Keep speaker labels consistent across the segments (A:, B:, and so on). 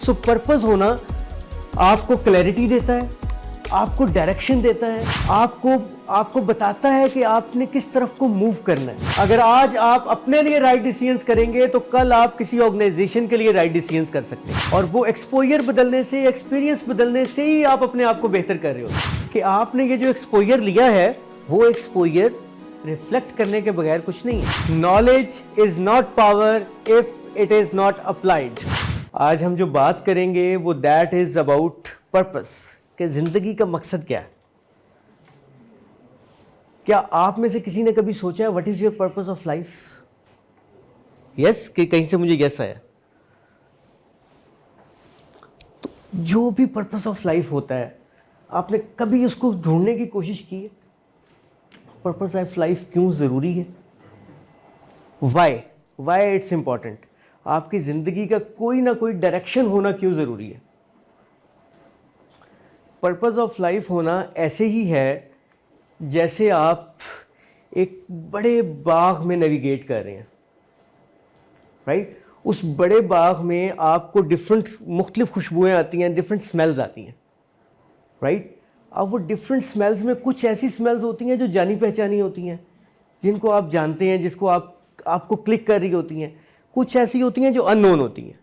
A: सो purpose होना आपको clarity देता है, आपको डायरेक्शन देता है, आपको बताता है कि आपने किस तरफ को मूव करना है। अगर आज आप अपने लिए राइट डिसीजंस करेंगे तो कल आप किसी ऑर्गेनाइजेशन के लिए राइट डिसीजंस कर सकते हैं। और वो एक्सपोजर बदलने से, एक्सपीरियंस बदलने से ही आप अपने आप को बेहतर कर रहे हो कि आपने ये जो एक्सपोजर लिया है वो एक्सपोजर रिफ्लेक्ट करने के बगैर कुछ नहीं है। Knowledge is not power if it is not applied. आज हम जो बात करेंगे वो दैट इज अबाउट पर्पस, कि जिंदगी का मकसद क्या है। क्या आप में से किसी ने कभी सोचा है what is your purpose of life? Yes, कि कहीं से मुझे यस आया। तो जो भी पर्पस ऑफ लाइफ होता है, आपने कभी उसको ढूंढने की कोशिश की है? पर्पस ऑफ लाइफ क्यों जरूरी है? Why it's important? आपकी जिंदगी का कोई ना कोई डायरेक्शन होना क्यों जरूरी है? पर्पस ऑफ लाइफ होना ऐसे ही है जैसे आप एक बड़े बाग में नेविगेट कर रहे हैं, राइट? उस बड़े बाग में आपको मुख्तलिफ खुशबुएं आती हैं, डिफरेंट स्मेल्स आती हैं, राइट? अब वो डिफरेंट स्मेल्स में कुछ ऐसी स्मेल्स होती हैं जो जानी पहचानी होती हैं, जिनको आप जानते हैं, जिसको आपको क्लिक कर रही होती हैं। कुछ ऐसी होती हैं जो अननोन होती हैं।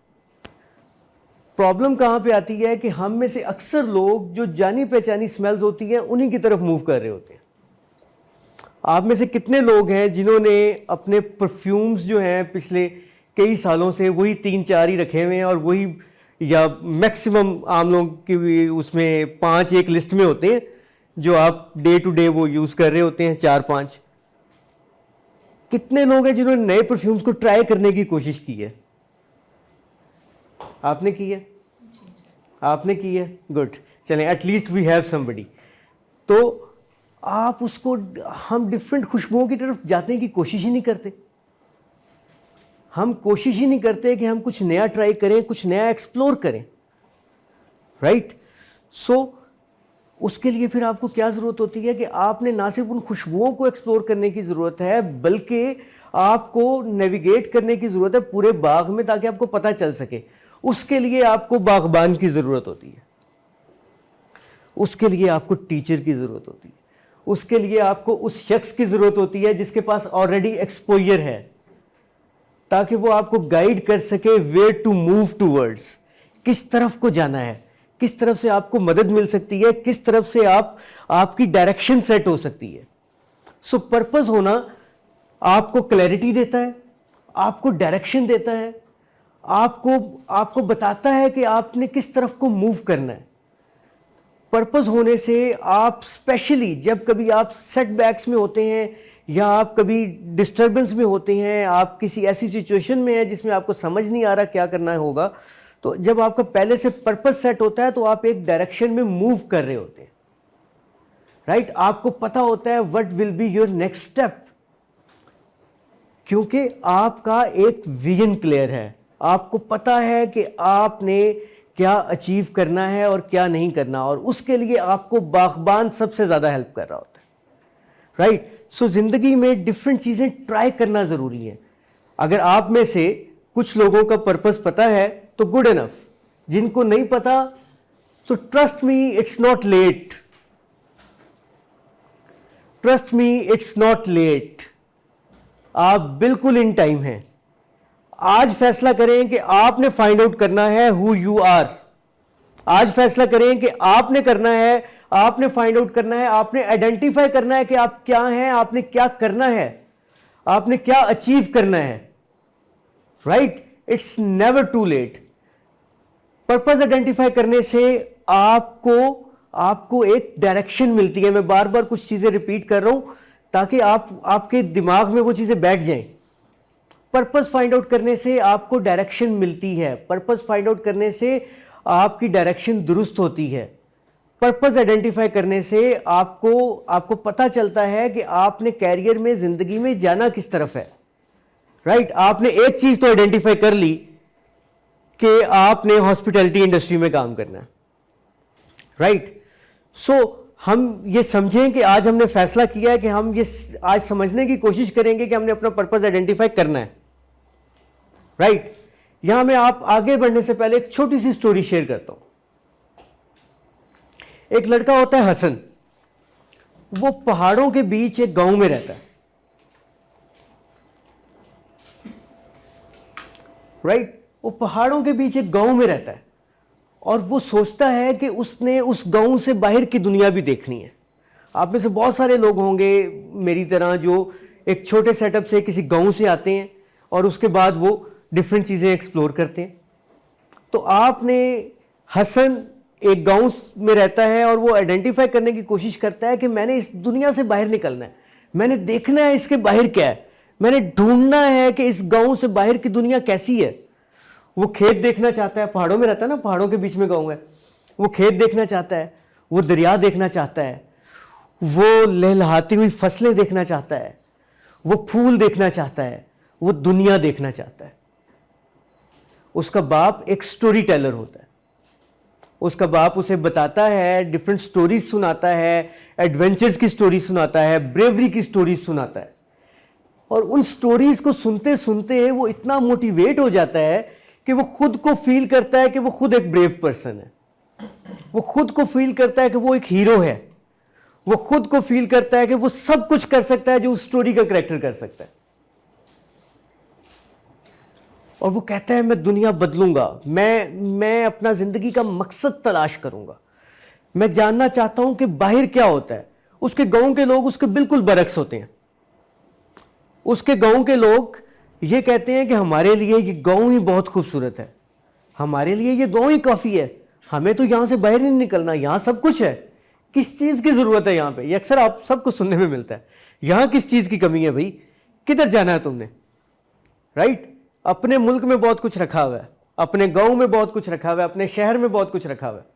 A: प्रॉब्लम कहाँ पे आती है कि हम में से अक्सर लोग जो जानी पहचानी स्मेल्स होती हैं उन्हीं की तरफ मूव कर रहे होते हैं। आप में से कितने लोग हैं जिन्होंने अपने परफ्यूम्स जो हैं पिछले कई सालों से वही 3-4 ही रखे हुए हैं, और वही, या मैक्सिमम आम लोग की उसमें 5 एक लिस्ट में होते हैं जो आप डे टू डे वो यूज़ कर रहे होते हैं, 4-5। कितने लोग हैं जिन्होंने नए परफ्यूम्स को ट्राई करने की कोशिश की है? आपने की है? आपने की है? गुड, चलें, एटलीस्ट वी हैव समबडी। तो आप उसको, हम डिफरेंट खुशबुओं की तरफ जाने की कोशिश ही नहीं करते। हम कोशिश ही नहीं करते कि हम कुछ नया ट्राई करें, कुछ नया एक्सप्लोर करें, राइट? सो उसके लिए फिर आपको क्या ज़रूरत होती है कि आपने ना सिर्फ उन खुशबुओं को एक्सप्लोर करने की ज़रूरत है, बल्कि आपको नेविगेट करने की ज़रूरत है पूरे बाग में, ताकि आपको पता चल सके। उसके लिए आपको बागबान की ज़रूरत होती है, उसके लिए आपको टीचर की ज़रूरत होती है, उसके लिए आपको उस शख्स की ज़रूरत होती है जिसके पास ऑलरेडी एक्सपोजर है, ताकि वो आपको गाइड कर सके वेयर टू मूव टूवर्ड्स, किस तरफ को जाना है, किस तरफ से आपको मदद मिल सकती है, किस तरफ से आपकी डायरेक्शन सेट हो सकती है। सो पर्पस होना आपको क्लैरिटी देता है, आपको डायरेक्शन देता है, आपको बताता है कि आपने किस तरफ को मूव करना है। पर्पस होने से आप, स्पेशली जब कभी आप सेटबैक्स में होते हैं या आप कभी डिस्टर्बेंस में होते हैं, आप किसी ऐसी सिचुएशन में हैं जिसमें आपको समझ नहीं आ रहा क्या करना होगा, तो जब आपका पहले से पर्पस सेट होता है तो आप एक डायरेक्शन में मूव कर रहे होते हैं, राइट? आपको पता होता है what will be your next step, क्योंकि आपका एक विजन क्लियर है। आपको पता है कि आपने क्या अचीव करना है और क्या नहीं करना, और उसके लिए आपको बागबान सबसे ज़्यादा हेल्प कर रहा होता है, राइट? सो जिंदगी में डिफरेंट चीज़ें ट्राई करना ज़रूरी है। अगर आप में से कुछ लोगों का पर्पस पता है तो गुड इनफ, जिनको नहीं पता तो trust me it's not let, trust me it's not let. आप बिल्कुल इन टाइम हैं। आज फैसला करें कि आपने फाइंड आउट करना है हु यू आर। आज फैसला करें कि आपने करना है, आपने फाइंड आउट करना है, आपने आइडेंटिफाई करना है कि आप क्या हैं, आपने क्या करना है, आपने क्या अचीव करना है, right? It's never too late. Purpose identify करने से आपको एक डायरेक्शन मिलती है। मैं बार बार कुछ चीजें रिपीट कर रहा हूं ताकि आपके दिमाग में वो चीजें बैठ जाएं। पर्पस फाइंड आउट करने से आपको डायरेक्शन मिलती है, पर्पस फाइंड आउट करने से आपकी डायरेक्शन दुरुस्त होती है, पर्पस आइडेंटिफाई करने से आपको पता चलता है कि आपने कैरियर में, जिंदगी में जाना किस तरफ है, राइट? आपने एक चीज तो आइडेंटिफाई कर ली कि आपने हॉस्पिटैलिटी इंडस्ट्री में काम करना है, राइट? सो हम ये समझें कि आज हमने फैसला किया है कि हम ये आज समझने की कोशिश करेंगे कि हमने अपना पर्पस आइडेंटिफाई करना है, राइट? यहां मैं आप आगे बढ़ने से पहले एक छोटी सी स्टोरी शेयर करता हूं। एक लड़का होता है हसन, वो पहाड़ों के बीच एक गांव में रहता है, राइट। वो पहाड़ों के बीच एक गांव में रहता है और वो सोचता है कि उसने उस गांव से बाहर की दुनिया भी देखनी है। आप में से बहुत सारे लोग होंगे मेरी तरह जो एक छोटे सेटअप से किसी गांव से आते हैं और उसके बाद वो डिफरेंट चीज़ें एक्सप्लोर करते हैं। तो आपने हसन एक गांव में रहता है और वो आइडेंटिफाई करने की कोशिश करता है कि मैंने इस दुनिया से बाहर निकलना है, मैंने देखना है इसके बाहर क्या है, मैंने ढूंढना है कि इस गांव से बाहर की दुनिया कैसी है। वो खेत देखना चाहता है, पहाड़ों में रहता है ना, पहाड़ों के बीच में गांव है। वो खेत देखना चाहता है, वो दरिया देखना चाहता है, वो लहलहाती हुई फसलें देखना चाहता है, वो फूल देखना चाहता है, वो दुनिया देखना चाहता है। उसका बाप एक स्टोरी टेलर होता है। उसका बाप उसे बताता है, डिफरेंट स्टोरीज सुनाता है, एडवेंचर्स की स्टोरी सुनाता है, ब्रेवरी की स्टोरीज सुनाता है। और उन स्टोरीज को सुनते सुनते वो इतना मोटिवेट हो जाता है कि वो खुद को फील करता है कि वो खुद एक ब्रेव पर्सन है। वो खुद को फील करता है कि वो एक हीरो है। वो खुद को फील करता है कि वो सब कुछ कर सकता है जो उस स्टोरी का कैरेक्टर कर सकता है। और वो कहता है मैं दुनिया बदलूंगा, मैं अपना जिंदगी का मकसद तलाश करूंगा, मैं जानना चाहता हूं कि बाहर क्या होता है। उसके गांव के लोग उसके बिल्कुल बरक्स होते हैं। उसके गांव के लोग ये कहते हैं कि हमारे लिए ये गांव ही बहुत खूबसूरत है, हमारे लिए ये गांव ही काफी है, हमें तो यहां से बाहर नहीं निकलना, यहां सब कुछ है, किस चीज की जरूरत है यहां पे। ये अक्सर आप सबको सुनने में मिलता है, यहां किस चीज की कमी है भाई, किधर जाना है तुमने, राइट। अपने मुल्क में बहुत कुछ रखा हुआ है, अपने गांव में बहुत कुछ रखा हुआ है, अपने शहर में बहुत कुछ रखा हुआ है,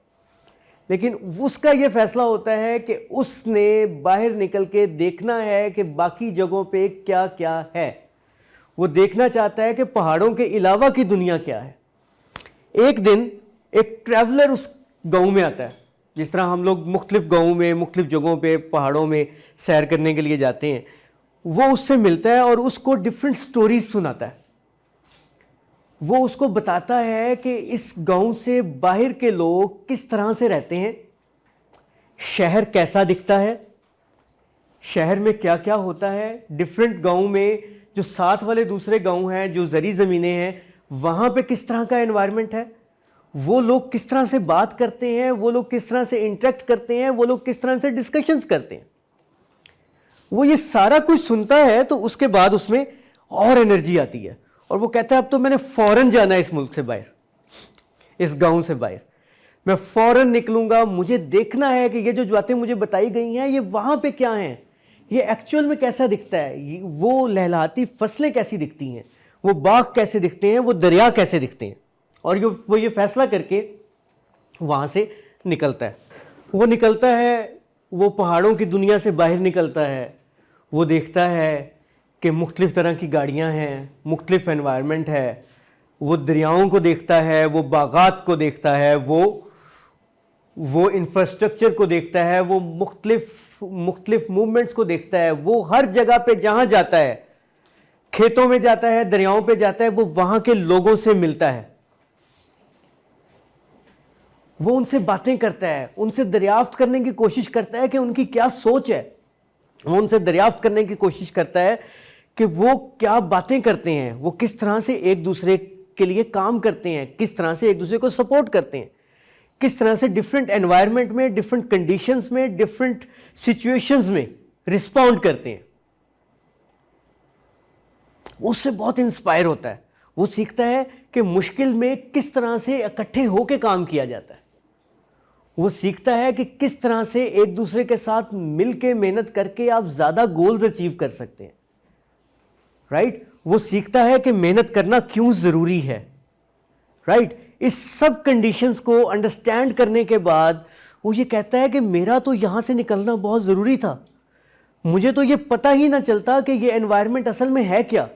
A: लेकिन उसका यह फैसला होता है कि उसने बाहर निकल के देखना है कि बाकी जगहों पे क्या क्या है। वो देखना चाहता है कि पहाड़ों के अलावा की दुनिया क्या है। एक दिन एक ट्रैवलर उस गांव में आता है, जिस तरह हम लोग मुख्तलिफ गांवों में मुख्तलिफ जगहों पे पहाड़ों में सैर करने के लिए जाते हैं। वो उससे मिलता है और उसको डिफरेंट स्टोरीज सुनाता है। वो उसको बताता है कि इस गांव से बाहर के लोग किस तरह से रहते हैं, शहर कैसा दिखता है, शहर में क्या क्या होता है, डिफरेंट गांव में जो साथ वाले दूसरे गांव हैं, जो जरी ज़मीनें हैं, वहाँ पे किस तरह का एनवायरनमेंट है, वो लोग किस तरह से बात करते हैं, वो लोग किस तरह से इंटरेक्ट करते हैं, वो लोग किस तरह से डिस्कशंस करते हैं। वो ये सारा कुछ सुनता है तो उसके बाद उसमें और एनर्जी आती है और वो कहता है अब तो मैंने फौरन जाना है इस मुल्क से बाहर, इस गांव से बाहर, मैं फौरन निकलूंगा। मुझे देखना है कि ये जो बातें मुझे बताई गई हैं ये वहां पे क्या हैं, ये एक्चुअल में कैसा दिखता है, वो लहलहाती फसलें कैसी दिखती हैं, वो बाग कैसे दिखते हैं, वो दरिया कैसे दिखते हैं। और वो ये फैसला करके वहां से निकलता है। वो निकलता है, वो पहाड़ों की दुनिया से बाहर निकलता है। वो देखता है कि मुख्तलिफ तरह की गाड़ियां हैं, मुख्तलिफ एनवायरनमेंट है। वो दरियाओं को देखता है, वो बागात को देखता है, वो इंफ्रास्ट्रक्चर को देखता है, वो मुख्तलिफ मूवमेंट्स को देखता है। वो हर जगह पे जहां जाता है, खेतों में जाता है, दरियाओं पे जाता है, वो वहां के लोगों से मिलता है, वो उनसे बातें करता है, उनसे दरियाफ्त करने की कोशिश करता है कि उनकी क्या सोच है। वो उनसे दरियाफ्त करने की कोशिश करता है कि वो क्या बातें करते हैं, वो किस तरह से एक दूसरे के लिए काम करते हैं, किस तरह से एक दूसरे को सपोर्ट करते हैं, किस तरह से डिफरेंट एनवायरनमेंट में, डिफरेंट कंडीशंस में, डिफरेंट सिचुएशंस में रिस्पॉन्ड करते हैं। वो उससे बहुत इंस्पायर होता है। वो सीखता है कि मुश्किल में किस तरह से इकट्ठे होकर काम किया जाता है। वो सीखता है कि किस तरह से एक दूसरे के साथ मिलके मेहनत करके आप ज्यादा गोल्स अचीव कर सकते हैं, राइट। वो सीखता है कि मेहनत करना क्यों जरूरी है, राइट। इस सब कंडीशंस को अंडरस्टैंड करने के बाद वो ये कहता है कि मेरा तो यहां से निकलना बहुत जरूरी था। मुझे तो ये पता ही ना चलता कि ये एनवायरनमेंट असल में है क्या।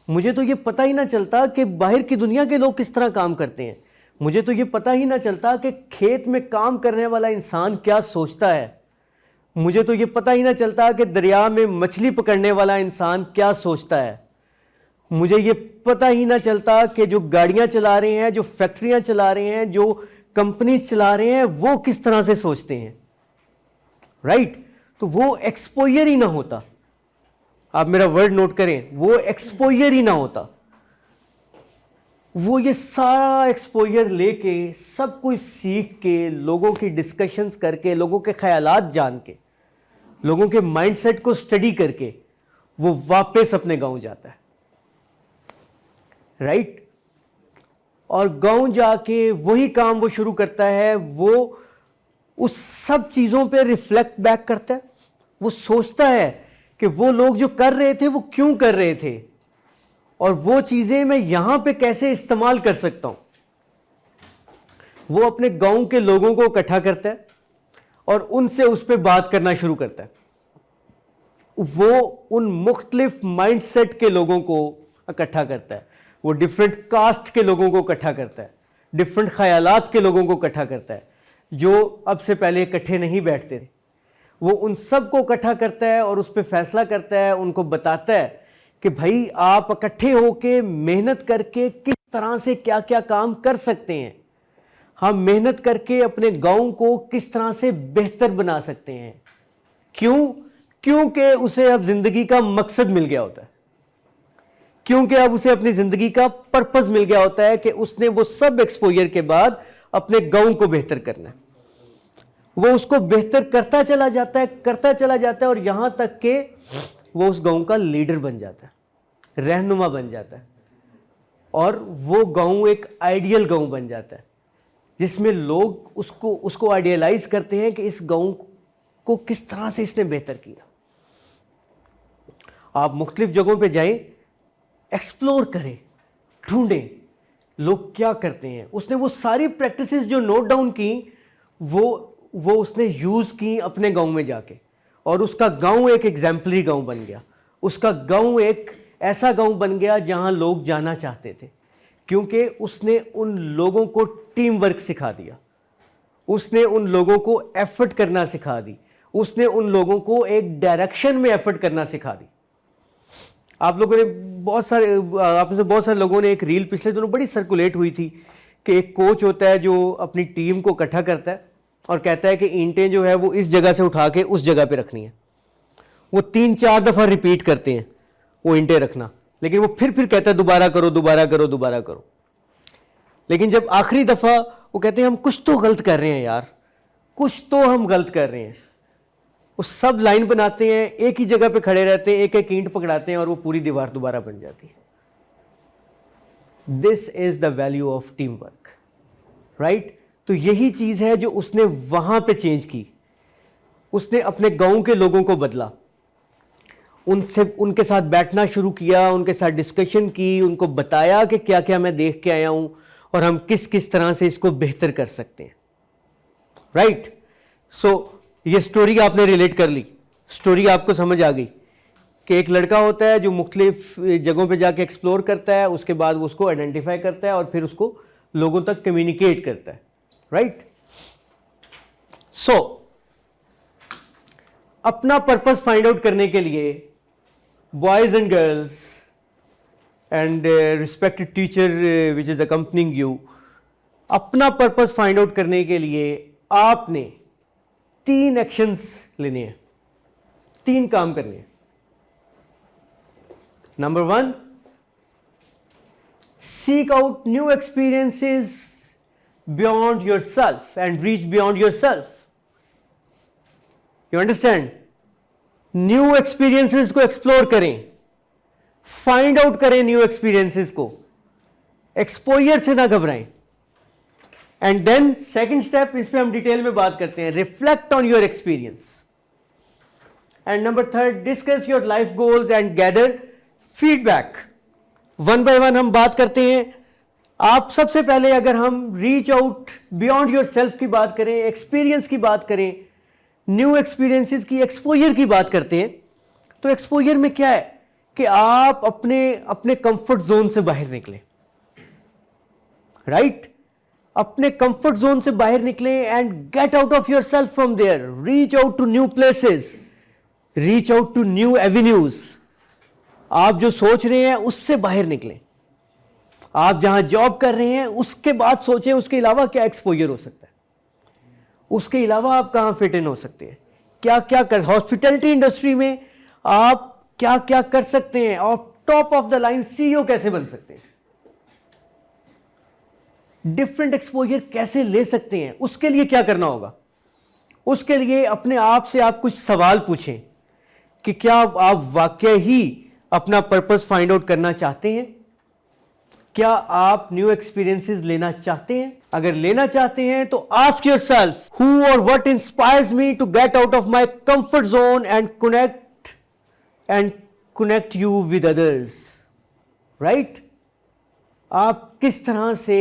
A: मुझे तो ये पता ही ना चलता कि बाहर की दुनिया के लोग किस तरह काम करते हैं। मुझे तो ये पता ही ना चलता कि खेत में काम करने वाला इंसान क्या सोचता है। मुझे तो ये पता ही ना चलता कि दरिया में मछली पकड़ने वाला इंसान क्या सोचता है। मुझे ये पता ही ना चलता कि जो गाड़ियां चला रहे हैं, जो फैक्ट्रियां चला रहे हैं, जो कंपनीज चला रहे हैं, वो किस तरह से सोचते हैं, राइट? तो वो एक्सपोजर ही ना होता, आप मेरा वर्ड नोट करें, वो एक्सपोजर ही ना होता। वो ये सारा एक्सपोजर लेके, सब कुछ सीख के, लोगों की डिस्कशंस करके, लोगों के ख्यालात जान के, लोगों के माइंडसेट को स्टडी करके वो वापस अपने गांव जाता है, राइट? और गांव जाके वही काम वो शुरू करता है, वो उस सब चीजों पे रिफ्लेक्ट बैक करता है। वो सोचता है कि वो लोग जो कर रहे थे वो क्यों कर रहे थे, और वो चीजें मैं यहां पे कैसे इस्तेमाल कर सकता हूं। वो अपने गांव के लोगों को इकट्ठा करता है और उनसे उस पर बात करना शुरू करता है। वो उन मुख्तलिफ माइंडसेट के लोगों को इकट्ठा करता है, वो डिफरेंट कास्ट के लोगों को इकट्ठा करता है, डिफरेंट ख्यालात के लोगों को इकट्ठा करता है, जो अब से पहले इकट्ठे नहीं बैठते थे। वो उन सब को इकट्ठा करता है और उस पर फैसला करता है, उनको बताता है कि भाई आप इकट्ठे होके मेहनत करके किस तरह से क्या क्या काम कर सकते हैं, हम मेहनत करके अपने गांव को किस तरह से बेहतर बना सकते हैं। क्यों? क्योंकि उसे अब जिंदगी का मकसद मिल गया होता है, क्योंकि अब उसे अपनी जिंदगी का पर्पस मिल गया होता है कि उसने वो सब एक्सपोजर के बाद अपने गांव को बेहतर करना है। वो उसको बेहतर करता चला जाता है, करता चला जाता है, और यहां तक कि वो उस गांव का लीडर बन जाता है, रहनुमा बन जाता है, और वो गांव एक आइडियल गांव बन जाता है, जिसमें लोग उसको आइडियलाइज करते हैं कि इस गांव को किस तरह से इसने बेहतर किया। आप मुख्तलिफ जगहों पे जाएं, एक्सप्लोर करें, ढूंढें लोग क्या करते हैं। उसने वो सारी प्रैक्टिसेस जो नोट डाउन की, वो उसने यूज की अपने गांव में जाके, और उसका गांव एक एग्जाम्पलरी गांव बन गया। उसका गांव एक ऐसा गांव बन गया जहां लोग जाना चाहते थे, क्योंकि उसने उन लोगों को टीम वर्क सिखा दिया, उसने उन लोगों को एफर्ट करना सिखा दी, उसने उन लोगों को एक डायरेक्शन में एफर्ट करना सिखा दी। आप लोगों ने आप में से बहुत सारे लोगों ने एक रील पिछले दिनों बड़ी सर्कुलेट हुई थी कि एक कोच होता है जो अपनी टीम को इकट्ठा करता है और कहता है कि ईंटें जो है वो इस जगह से उठा के उस जगह पे रखनी है। वो 3-4 दफ़ा रिपीट करते हैं वो ईंटें रखना, लेकिन वो फिर कहता है दोबारा करो, दोबारा करो, दोबारा करो। लेकिन जब आखिरी दफ़ा वो कहते हैं हम कुछ तो गलत कर रहे हैं यार, कुछ तो हम गलत कर रहे हैं, वो सब लाइन बनाते हैं, एक ही जगह पे खड़े रहते हैं, एक एक ईंट पकड़ाते हैं और वो पूरी दीवार दोबारा बन जाती है। This is the value of team work, right? तो यही चीज है जो उसने वहां पे चेंज की। उसने अपने गांव के लोगों को बदला, उनके साथ बैठना शुरू किया, उनके साथ डिस्कशन की, उनको बताया कि क्या क्या मैं देख के आया हूं और हम किस किस तरह से इसको बेहतर कर सकते हैं, राइट? सो ये स्टोरी आपने रिलेट कर ली, स्टोरी आपको समझ आ गई कि एक लड़का होता है जो मुख्तलिफ जगहों पे जाके एक्सप्लोर करता है, उसके बाद वो उसको आइडेंटिफाई करता है और फिर उसको लोगों तक कम्युनिकेट करता है, राइट? सो अपना पर्पस फाइंड आउट करने के लिए boys and girls and respected teacher which is accompanying you, अपना पर्पस फाइंड आउट करने के लिए आपने 3 एक्शंस लेने हैं, 3 काम करने हैं। Number 1, seek out new experiences beyond yourself and reach beyond yourself. You understand? New experiences को एक्सप्लोर करें, फाइंड आउट करें न्यू एक्सपीरियंसेस को, एक्सपोजर से ना घबराएं। एंड देन सेकंड स्टेप, इस पे हम डिटेल में बात करते हैं, reflect on your experience. And number 3, discuss your life goals and gather feedback. 1 by 1 हम बात करते हैं। आप सबसे पहले अगर हम reach out beyond your self की बात करें, एक्सपीरियंस की बात करें, न्यू एक्सपीरियंसेस की, एक्सपोजर की बात करते हैं, तो एक्सपोजर में क्या है कि आप अपने कंफर्ट जोन से बाहर निकलें, राइट? अपने कंफर्ट जोन से बाहर निकलें and get out of your self from there, reach out to new places, reach out to new avenues, आप जो सोच रहे हैं उससे बाहर निकलें। आप जहां जॉब कर रहे हैं उसके बाद सोचें उसके अलावा क्या एक्सपोजर हो सकता है, उसके अलावा आप कहां फिट इन हो सकते हैं, क्या क्या कर, हॉस्पिटैलिटी इंडस्ट्री में आप क्या क्या कर सकते हैं और top of the line CEO कैसे बन सकते हैं, डिफरेंट एक्सपोजर कैसे ले सकते हैं। उसके लिए क्या करना होगा? उसके लिए अपने आप से आप कुछ सवाल पूछें कि क्या आप वाकई ही अपना पर्पस फाइंड आउट करना चाहते हैं, क्या आप न्यू एक्सपीरियंसेस लेना चाहते हैं। अगर लेना चाहते हैं तो आस्क योरसेल्फ हु और what inspires me to get out of my comfort zone and connect you with others. Right? आप किस तरह से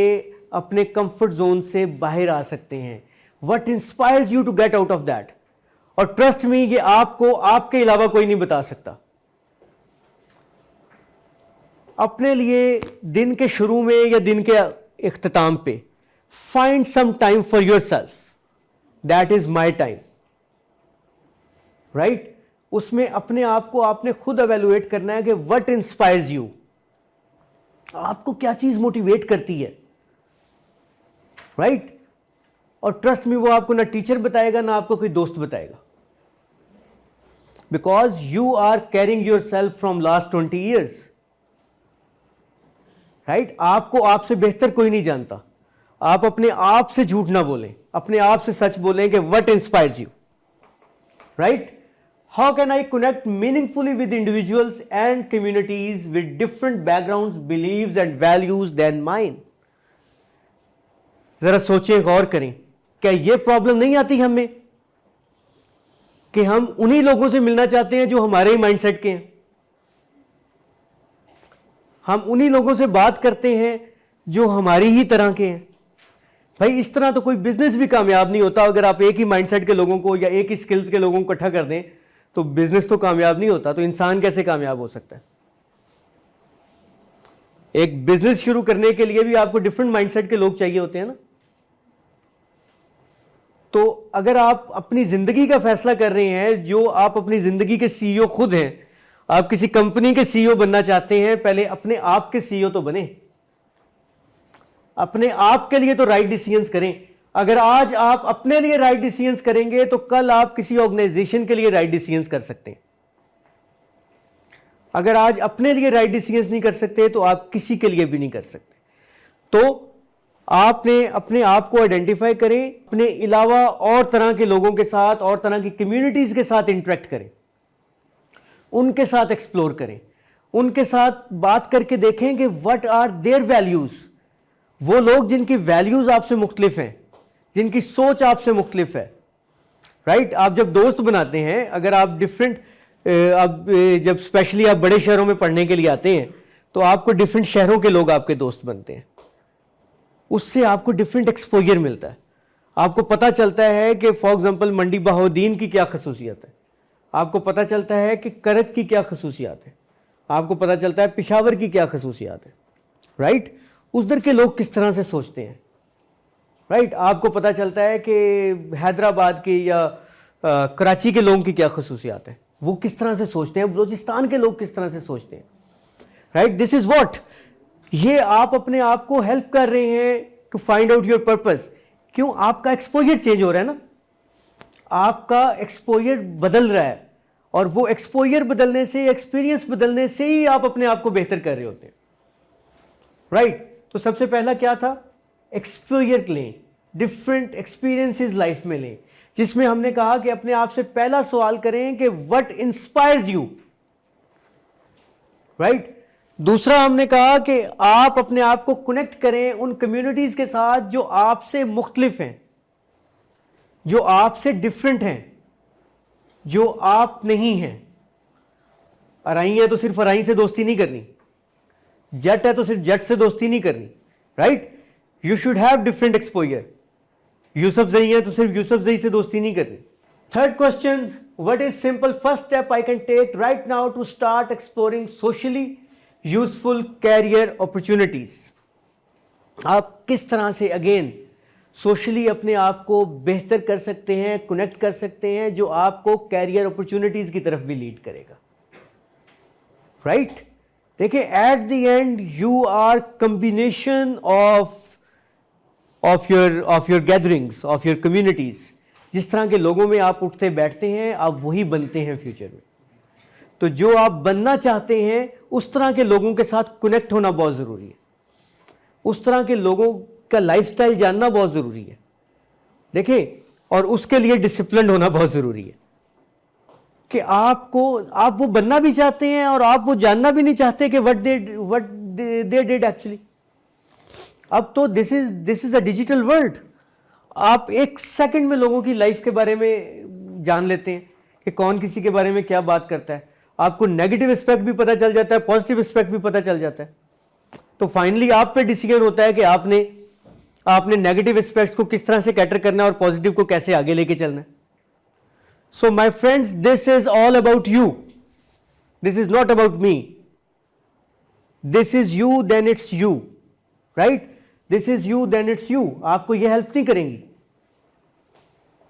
A: अपने कंफर्ट जोन से बाहर आ सकते हैं, what inspires you to get out of that. और ट्रस्ट मी, ये आपको आपके अलावा कोई नहीं बता सकता। अपने लिए दिन के शुरू में या दिन के इख्तिताम पे find some time for your self, that is my time. Right? उसमें अपने आप को आपने खुद एवेलुएट करना है कि व्हाट इंस्पायर्स यू, आपको क्या चीज मोटिवेट करती है। राइट? और ट्रस्ट में वो आपको ना टीचर बताएगा ना आपको कोई दोस्त बताएगा, because you are caring your self from last 20 years. Right? आपको आपसे बेहतर कोई नहीं जानता। आप अपने आप से झूठ ना बोलें, अपने आप से सच बोलें कि what inspires you. Right? How can I connect meaningfully with individuals and communities with different backgrounds, believes and values then mine. जरा सोचें, गौर करें, क्या यह प्रॉब्लम नहीं आती हमें कि हम उन्हीं लोगों से मिलना चाहते हैं जो हमारे ही माइंडसेट के हैं, हम उन्हीं लोगों से बात करते हैं जो हमारी ही तरह के हैं। भाई इस तरह तो कोई बिजनेस भी कामयाब नहीं होता। अगर आप एक ही माइंडसेट के लोगों को या एक ही स्किल्स के लोगों को इकट्ठा कर दें तो बिजनेस तो कामयाब नहीं होता। तो इंसान कैसे कामयाब हो सकता है? एक बिजनेस शुरू करने के लिए भी आपको डिफरेंट माइंडसेट के लोग चाहिए होते हैं ना। तो अगर आप अपनी जिंदगी का फैसला कर रहे हैं, जो आप अपनी जिंदगी के सीईओ खुद हैं, आप किसी कंपनी के सीईओ बनना चाहते हैं, पहले अपने आप के सीईओ तो बने। अपने आप के लिए तो राइट डिसीजंस करें। अगर आज आप अपने लिए राइट डिसीजंस करेंगे तो कल आप किसी ऑर्गेनाइजेशन के लिए राइट डिसीजंस कर सकते हैं। अगर आज अपने लिए राइट डिसीजंस नहीं कर सकते तो आप किसी के लिए भी नहीं कर सकते। तो आपने अपने आप को आइडेंटिफाई करें, अपने अलावा और तरह के लोगों के साथ और तरह की कम्युनिटीज के साथ इंटरेक्ट करें, उनके साथ एक्सप्लोर करें, उनके साथ बात करके देखें कि व्हाट आर देयर वैल्यूज। वो लोग जिनकी वैल्यूज आपसे मुख्तलिफ हैं, जिनकी सोच आपसे मुख्तलिफ है। राइट? आप जब दोस्त बनाते हैं, अगर आप डिफरेंट जब स्पेशली आप बड़े शहरों में पढ़ने के लिए आते हैं तो आपको डिफरेंट शहरों के लोग आपके दोस्त बनते हैं। उससे आपको डिफरेंट एक्सपोजर मिलता है। आपको पता चलता है कि फॉर एग्जांपल मंडी बहाउद्दीन की क्या खसूसियत है, आपको पता चलता है कि करक की क्या खसूसियात है, आपको पता चलता है पेशावर की क्या खसूसियात है। राइट? उधर के लोग किस तरह से सोचते हैं। राइट? आपको पता चलता है कि हैदराबाद के या कराची के लोगों की क्या खसूसियात है, वो किस तरह से सोचते हैं, बलूचिस्तान के लोग किस तरह से सोचते हैं। राइट? दिस इज व्हाट, ये आप अपने आप को हेल्प कर रहे हैं to find out your purpose. क्यों? आपका एक्सपोजर चेंज हो रहा है ना, आपका एक्सपोजर बदल रहा है, और वो एक्सपोजर बदलने से, एक्सपीरियंस बदलने से ही आप अपने आप को बेहतर कर रहे होते हैं। राइट? तो सबसे पहला क्या था? एक्सपोजर लें, डिफरेंट एक्सपीरियंसेस लाइफ में लें, जिसमें हमने कहा कि अपने आप से पहला सवाल करें कि व्हाट इंस्पायर्स यू। राइट? दूसरा हमने कहा कि आप अपने आप को कनेक्ट करें उन कम्युनिटीज के साथ जो आपसे मुख्तलिफ हैं, जो आपसे डिफरेंट हैं, जो आप नहीं हैं। अराई है तो सिर्फ अराई से दोस्ती नहीं करनी, जट है तो सिर्फ जट से दोस्ती नहीं करनी। Right? You should have different exposure. Yusuf जई है तो सिर्फ यूसुफ जई से दोस्ती नहीं करनी। Third question, what is simple first step I can take right now to start exploring socially useful career opportunities. आप किस तरह से अगेन सोशली अपने आप को बेहतर कर सकते हैं, कनेक्ट कर सकते हैं, जो आपको कैरियर अपॉर्चुनिटीज की तरफ भी लीड करेगा। राइट। देखिए at the end you are combination of your gatherings, of your communities. जिस तरह के लोगों में आप उठते बैठते हैं आप वही बनते हैं फ्यूचर में। तो जो आप बनना चाहते हैं उस तरह के लोगों के साथ कनेक्ट होना बहुत ज़रूरी है, उस तरह के लोगों का लाइफस्टाइल जानना बहुत ज़रूरी है। देखिए, और उसके लिए डिसिप्लिन होना बहुत ज़रूरी है कि आप वो बनना भी चाहते हैं और आप वो जानना भी नहीं चाहते कि व्हाट दे डिड एक्चुअली। अब तो this is a digital world. आप एक सेकंड में लोगों की लाइफ के बारे में जान लेते हैं कि कौन किसी के बारे में क्या बात करता है। आपको नेगेटिव एस्पेक्ट भी पता चल जाता है, पॉजिटिव एस्पेक्ट भी पता चल जाता है। तो फाइनली आप पे डिसीजन होता है कि आपने नेगेटिव एस्पेक्ट्स को किस तरह से कैटर करना है और पॉजिटिव को कैसे आगे लेके चलना है। So my friends, this is all about you, this is not about me. This is you then it's you, right. This is you then it's you. आपको यह हेल्प नहीं करेंगी,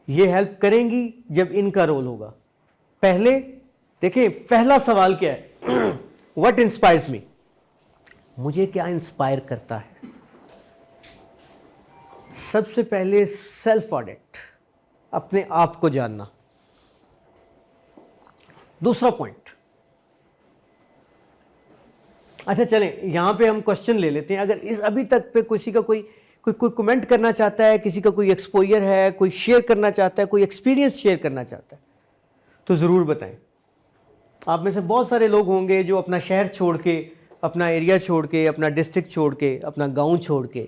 A: ये हेल्प करेंगी जब इनका रोल होगा। पहले देखिए, पहला सवाल क्या है? व्हाट इंस्पायर्स मी, मुझे क्या इंस्पायर करता है? सबसे पहले सेल्फ ऑडिट, अपने आप को जानना। दूसरा पॉइंट, अच्छा चलें यहां पे हम क्वेश्चन ले लेते हैं। अगर इस अभी तक पे किसी का कोई कमेंट करना चाहता है, किसी का कोई एक्सपोजर है, कोई शेयर करना चाहता है, कोई एक्सपीरियंस शेयर करना चाहता है, तो ज़रूर बताएं। आप में से बहुत सारे लोग होंगे जो अपना शहर छोड़ के, अपना एरिया छोड़ के, अपना डिस्ट्रिक्ट छोड़ के, अपना गांव छोड़ के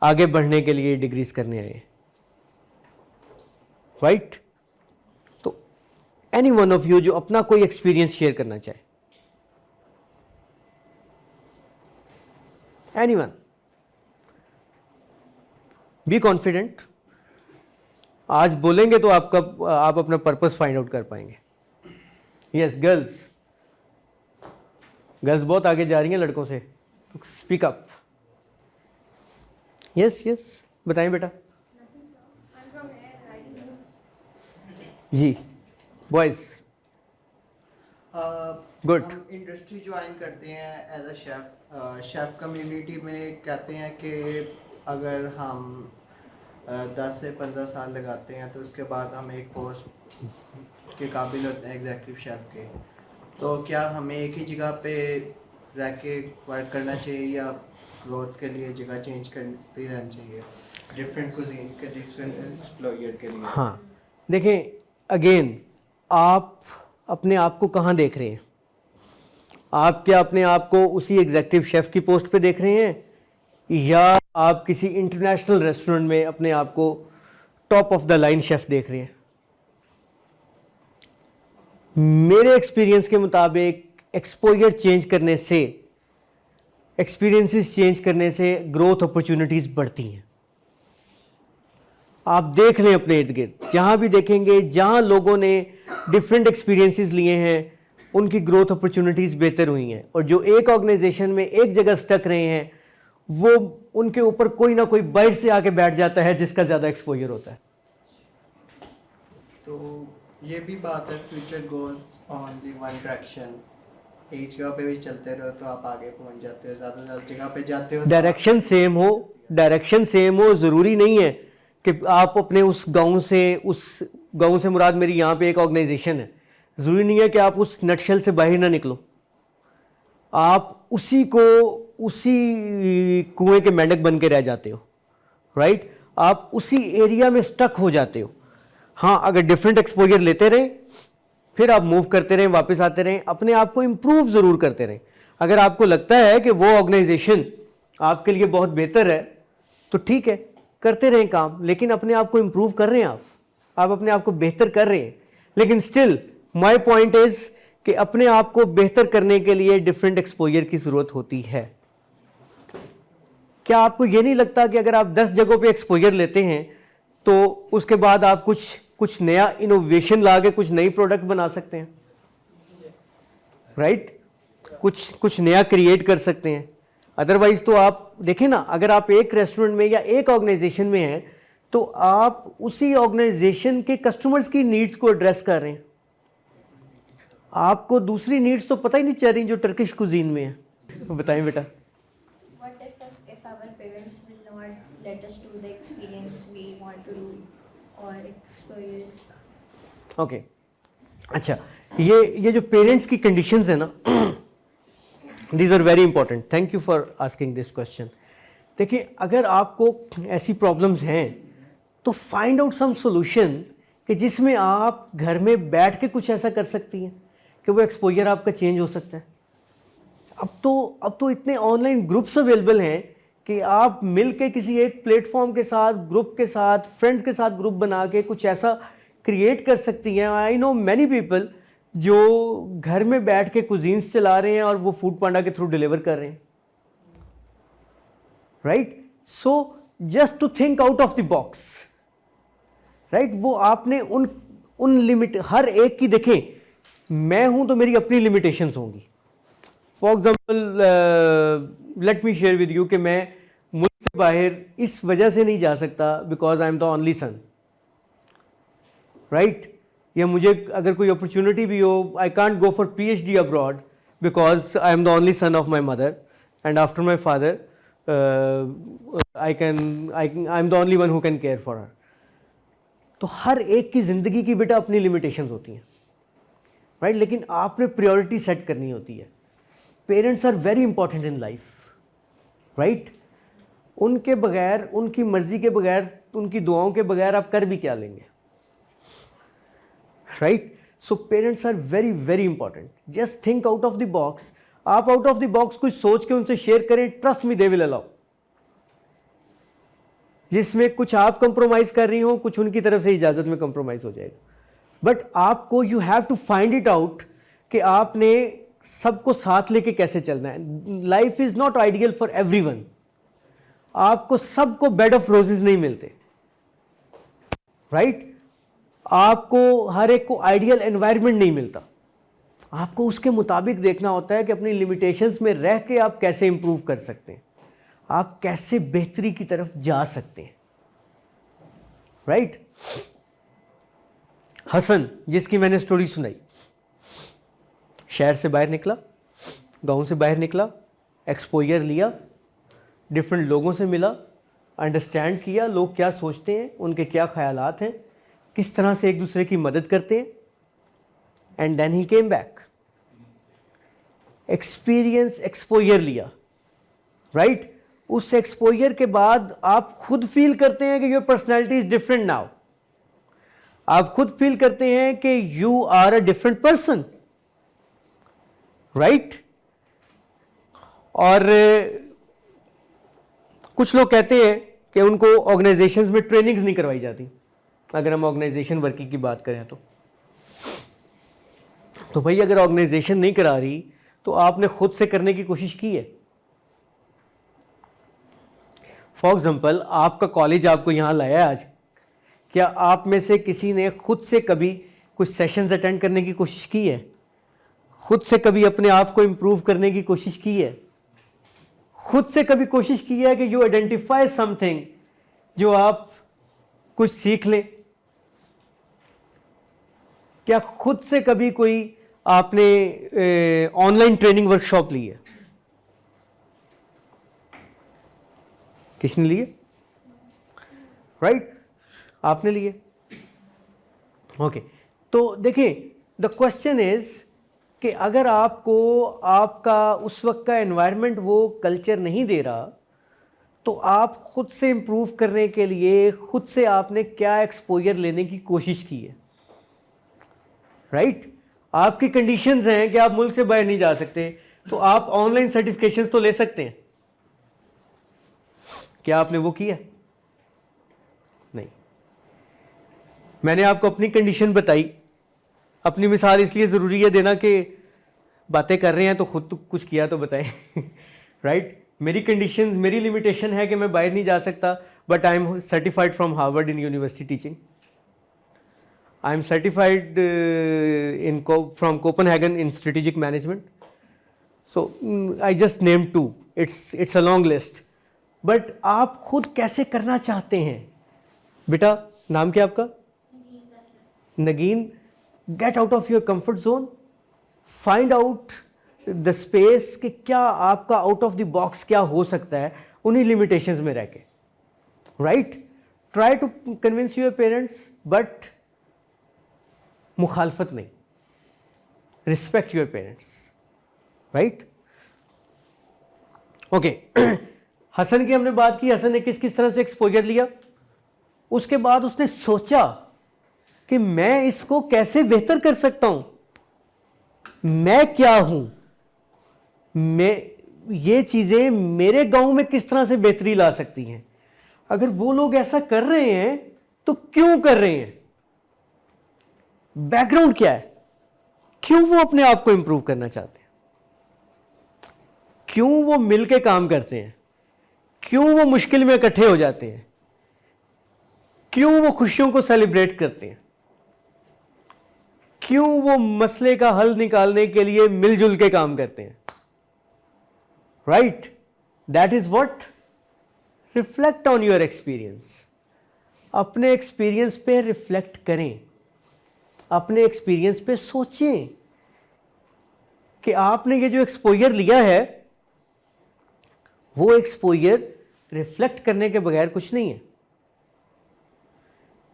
A: आगे बढ़ने के लिए डिग्रीज करने आए, राइट। तो एनी वन ऑफ यू जो अपना कोई एक्सपीरियंस शेयर करना चाहे, एनीवन, बी कॉन्फिडेंट। आज बोलेंगे तो आप अपना पर्पस फाइंड आउट कर पाएंगे। यस गर्ल्स बहुत आगे जा रही हैं लड़कों से, तो स्पीक अप। यस बताएं बेटा। जी बॉयज, गुड।
B: हम इंडस्ट्री ज्वाइन करते हैं एज अ शेफ़ कम्युनिटी में कहते हैं कि अगर हम 10 से 15 साल लगाते हैं तो उसके बाद हम एक पोस्ट के काबिल होते हैं एग्जीक्यूटिव शेफ़ के। तो क्या हमें एक ही जगह पे रह के वर्क करना चाहिए या ग्रोथ के लिए जगह चेंज करती रहनी चाहिए, डिफरेंट कुजीन के, डिफरेंट एम्प्लॉयर के लिए?
A: हाँ देखें, अगेन आप अपने आप को कहाँ देख रहे हैं? आप क्या अपने आप को उसी एग्जीक्यूटिव शेफ़ की पोस्ट पे देख रहे हैं या आप किसी इंटरनेशनल रेस्टोरेंट में अपने आप को top of the line chef देख रहे हैं? मेरे एक्सपीरियंस के मुताबिक एक्सपोजर चेंज करने से, एक्सपीरियंसेस चेंज करने से ग्रोथ अपॉर्चुनिटीज़ बढ़ती हैं। आप देख लें अपने इर्द गिर्द, जहाँ भी देखेंगे, जहाँ लोगों ने डिफरेंट एक्सपीरियंसेस लिए हैं उनकी ग्रोथ अपॉर्चुनिटीज़ बेहतर हुई हैं। और जो एक ऑर्गेनाइजेशन में एक जगह स्टक रहे हैं वो उनके ऊपर कोई ना कोई बाहर से आके बैठ जाता है जिसका ज़्यादा एक्सपोजर होता है।
B: तो ये भी बात है, future goals on the one direction, एक जगह पे भी चलते रहो तो आप आगे पहुंच जाते हो, ज़्यादा से ज़्यादा जगह पे जाते हो।
A: डायरेक्शन सेम हो, ज़रूरी नहीं है कि आप अपने उस गांव से मुराद मेरी यहाँ पे एक ऑर्गेनाइजेशन है, ज़रूरी नहीं है कि आप उस नटशेल से बाहर ना निकलो। आप उसी कुएं के मेंढक बन के रह जाते हो, राइट। आप उसी एरिया में स्टक हो जाते हो। हाँ, अगर डिफरेंट एक्सपोजर लेते रहें, फिर आप मूव करते रहें, वापस आते रहें, अपने आप को इम्प्रूव ज़रूर करते रहें। अगर आपको लगता है कि वो ऑर्गेनाइजेशन आपके लिए बहुत बेहतर है तो ठीक है, करते रहें काम, लेकिन अपने आप को इम्प्रूव कर रहे हैं, आप अपने आप को बेहतर कर रहे हैं। लेकिन स्टिल माय पॉइंट इज कि अपने आप को बेहतर करने के लिए डिफरेंट एक्सपोजर की ज़रूरत होती है। क्या आपको ये नहीं लगता कि अगर आप 10 जगहों पे एक्सपोजर लेते हैं तो उसके बाद आप कुछ नया इनोवेशन ला के कुछ नई प्रोडक्ट बना सकते हैं, राइट? कुछ नया क्रिएट कर सकते हैं। अदरवाइज तो आप देखें ना, अगर आप एक रेस्टोरेंट में या एक ऑर्गेनाइजेशन में हैं तो आप उसी ऑर्गेनाइजेशन के कस्टमर्स की नीड्स को एड्रेस कर रहे हैं। आपको दूसरी नीड्स तो पता ही नहीं चल रही जो टर्किश कुजीन में है। बताएं बेटा।
C: What if our parents will not let us do the experience we want to do or experience?
A: Okay अच्छा, ये जो पेरेंट्स की कंडीशंस है ना, these are very important. Thank you for asking this question. देखिए, अगर आपको ऐसी प्रॉब्लम्स हैं तो फाइंड आउट सम सोल्यूशन कि जिसमें आप घर में बैठ के कुछ ऐसा कर सकती हैं कि वो एक्सपोजर आपका चेंज हो सकता है। अब तो इतने ऑनलाइन ग्रुप्स अवेलेबल हैं कि आप मिल के किसी एक प्लेटफॉर्म के साथ, ग्रुप के साथ, फ्रेंड्स के साथ ग्रुप बना के कुछ ऐसा क्रिएट कर सकती हैं। आई नो मैनी पीपल जो घर में बैठ के कुजीन्स चला रहे हैं और वो फूड पांडा के थ्रू डिलीवर कर रहे हैं, right. So just to think out of the box, right. वो आपने उन लिमिट, हर एक की देखें, मैं हूं तो मेरी अपनी लिमिटेशंस होंगी। For example let me share with you कि मैं मुल्क से बाहर इस वजह से नहीं जा सकता because I am the only son, right. या मुझे अगर कोई अपॉर्चुनिटी भी हो, I can't go for PhD abroad because I am the only son of my mother and after my father I am the only one who can care for her. तो हर एक की ज़िंदगी की बेटा अपनी लिमिटेशंस होती हैं, राइट। लेकिन आपने प्रायोरिटी सेट करनी होती है। Parents are very important in life, right. उनके बगैर, उनकी मर्जी के बगैर, उनकी दुआओं के बगैर आप कर भी क्या लेंगे, right. So parents are very very important. Just think out of the box. आप आउट ऑफ द बॉक्स कुछ सोच के उनसे शेयर करें, trust me they will allow. जिसमें कुछ आप कंप्रोमाइज कर रही हो, कुछ उनकी तरफ से इजाजत में कंप्रोमाइज हो जाएगा। बट आपको you have to find it out कि आपने सबको साथ लेके कैसे चलना है। Life is not ideal for everyone. आपको सबको बेड ऑफ रोजेस नहीं मिलते, राइट। आपको हर एक को आइडियल एनवायरनमेंट नहीं मिलता। आपको उसके मुताबिक देखना होता है कि अपनी लिमिटेशंस में रह के आप कैसे इंप्रूव कर सकते हैं, आप कैसे बेहतरी की तरफ जा सकते हैं, राइट। हसन, जिसकी मैंने स्टोरी सुनाई, शहर से बाहर निकला, गांव से बाहर निकला, एक्सपोजर लिया, डिफरेंट लोगों से मिला, अंडरस्टैंड किया लोग क्या सोचते हैं, उनके क्या ख्यालात हैं, किस तरह से एक दूसरे की मदद करते हैं, and then he came back. Experience, exposure लिया, राइट। उस एक्सपोजर के बाद आप खुद फील करते हैं कि your personality is different now. आप खुद फील करते हैं कि you are a different person, right. और कुछ लोग कहते हैं कि उनको ऑर्गेनाइजेशंस में ट्रेनिंग्स नहीं करवाई जाती। अगर हम ऑर्गेनाइजेशन वर्किंग की बात करें तो भाई अगर ऑर्गेनाइजेशन नहीं करा रही तो आपने खुद से करने की कोशिश की है। फॉर एग्जाम्पल, आपका कॉलेज आपको यहाँ लाया है आज, क्या आप में से किसी ने खुद से कभी कुछ सेशंस अटेंड करने की कोशिश की है? खुद से कभी अपने आप को इम्प्रूव करने की कोशिश की है? खुद से कभी कोशिश की है कि यू आइडेंटिफाई समथिंग जो आप कुछ सीख लें? क्या खुद से कभी कोई आपने ऑनलाइन ट्रेनिंग वर्कशॉप ली है? किसने लिए? राइट, आपने लिए। ओके, तो देखिए, द क्वेश्चन इज कि अगर आपको आपका उस वक्त का एनवायरनमेंट वो कल्चर नहीं दे रहा, तो आप खुद से इम्प्रूव करने के लिए खुद से आपने क्या एक्सपोजर लेने की कोशिश की है? राइट, आपकी कंडीशंस हैं कि आप मुल्क से बाहर नहीं जा सकते, तो आप ऑनलाइन सर्टिफिकेशंस तो ले सकते हैं। क्या आपने वो किया? नहीं। मैंने आपको अपनी कंडीशन बताई। अपनी मिसाल इसलिए ज़रूरी है देना कि बातें कर रहे हैं तो खुद तो कुछ किया तो बताएं। राइट, मेरी कंडीशन, मेरी लिमिटेशन है कि मैं बाहर नहीं जा सकता, but I am certified from Harvard in university teaching. I am certified in from Copenhagen in strategic management. So I just name two, it's a long list. But आप खुद कैसे करना चाहते हैं? बेटा, नाम क्या आपका? Nageen. Get out of your comfort zone find out the space कि क्या आपका आउट ऑफ द बॉक्स क्या हो सकता है उन्हीं लिमिटेशंस में रह के, right. Try to convince your parents but मुखालफत नहीं, respect your parents, right. Okay, Hasan की हमने बात की, हसन ने किस किस तरह से एक्सपोजर लिया. उसके बाद उसने सोचा कि मैं इसको कैसे बेहतर कर सकता हूं, मैं क्या हूं, मैं ये चीजें मेरे गांव में किस तरह से बेहतरी ला सकती हैं. अगर वो लोग ऐसा कर रहे हैं तो क्यों कर रहे हैं, बैकग्राउंड क्या है, क्यों वो अपने आप को इंप्रूव करना चाहते हैं, क्यों वो मिलके काम करते हैं, क्यों वो मुश्किल में इकट्ठे हो जाते हैं, क्यों वो खुशियों को सेलिब्रेट करते हैं, क्यों वो मसले का हल निकालने के लिए मिलजुल के काम करते हैं, right. That is what, reflect on your experience. अपने एक्सपीरियंस पे रिफ्लेक्ट करें, अपने एक्सपीरियंस पे सोचें कि आपने ये जो एक्सपोजर लिया है वो एक्सपोजर रिफ्लेक्ट करने के बगैर कुछ नहीं है.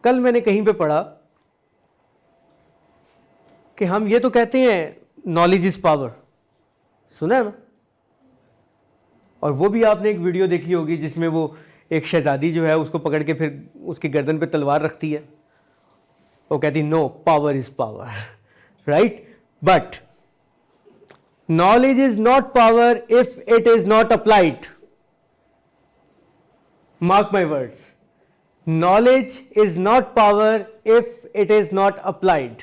A: कल मैंने कहीं पे पढ़ा कि हम ये तो कहते हैं नॉलेज इज पावर, सुना है ना. और वो भी आपने एक वीडियो देखी होगी जिसमें वो एक शहजादी जो है उसको पकड़ के फिर उसकी गर्दन पे तलवार रखती है, वो कहती no power is power, right. But knowledge is not power if it is not applied. Mark my words, knowledge is not power if it is not applied.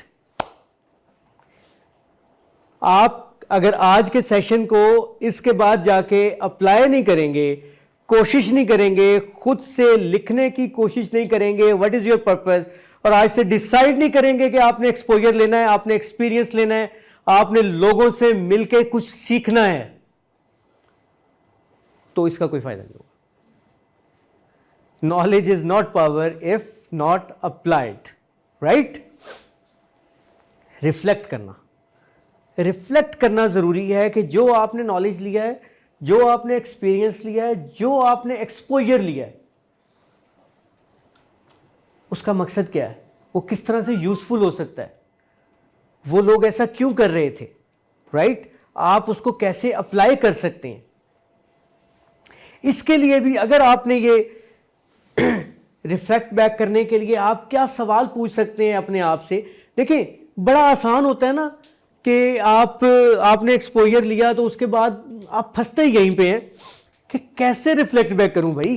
A: आप अगर आज के सेशन को इसके बाद जाके अप्लाई नहीं करेंगे, कोशिश नहीं करेंगे, खुद से लिखने की कोशिश नहीं करेंगे व्हाट इज योर पर्पस, और आज से डिसाइड नहीं करेंगे कि आपने एक्सपोजर लेना है, आपने एक्सपीरियंस लेना है, आपने लोगों से मिलके कुछ सीखना है, तो इसका कोई फायदा नहीं होगा. Knowledge is not power if not applied, right. Reflect करना, रिफ्लेक्ट करना जरूरी है कि जो आपने नॉलेज लिया है, जो आपने एक्सपीरियंस लिया है, जो आपने एक्सपोजर लिया है, उसका मकसद क्या है, वो किस तरह से यूजफुल हो सकता है, वो लोग ऐसा क्यों कर रहे थे, राइट. आप उसको कैसे अप्लाई कर सकते हैं. इसके लिए भी अगर आपने ये रिफ्लेक्ट बैक करने के लिए आप क्या सवाल पूछ सकते हैं अपने आप से. देखिए बड़ा आसान होता है ना कि आपने एक्सपोजर लिया तो उसके बाद आप फंसते ही यहीं पे हैं कि कैसे रिफ्लेक्ट बैक करूं भाई,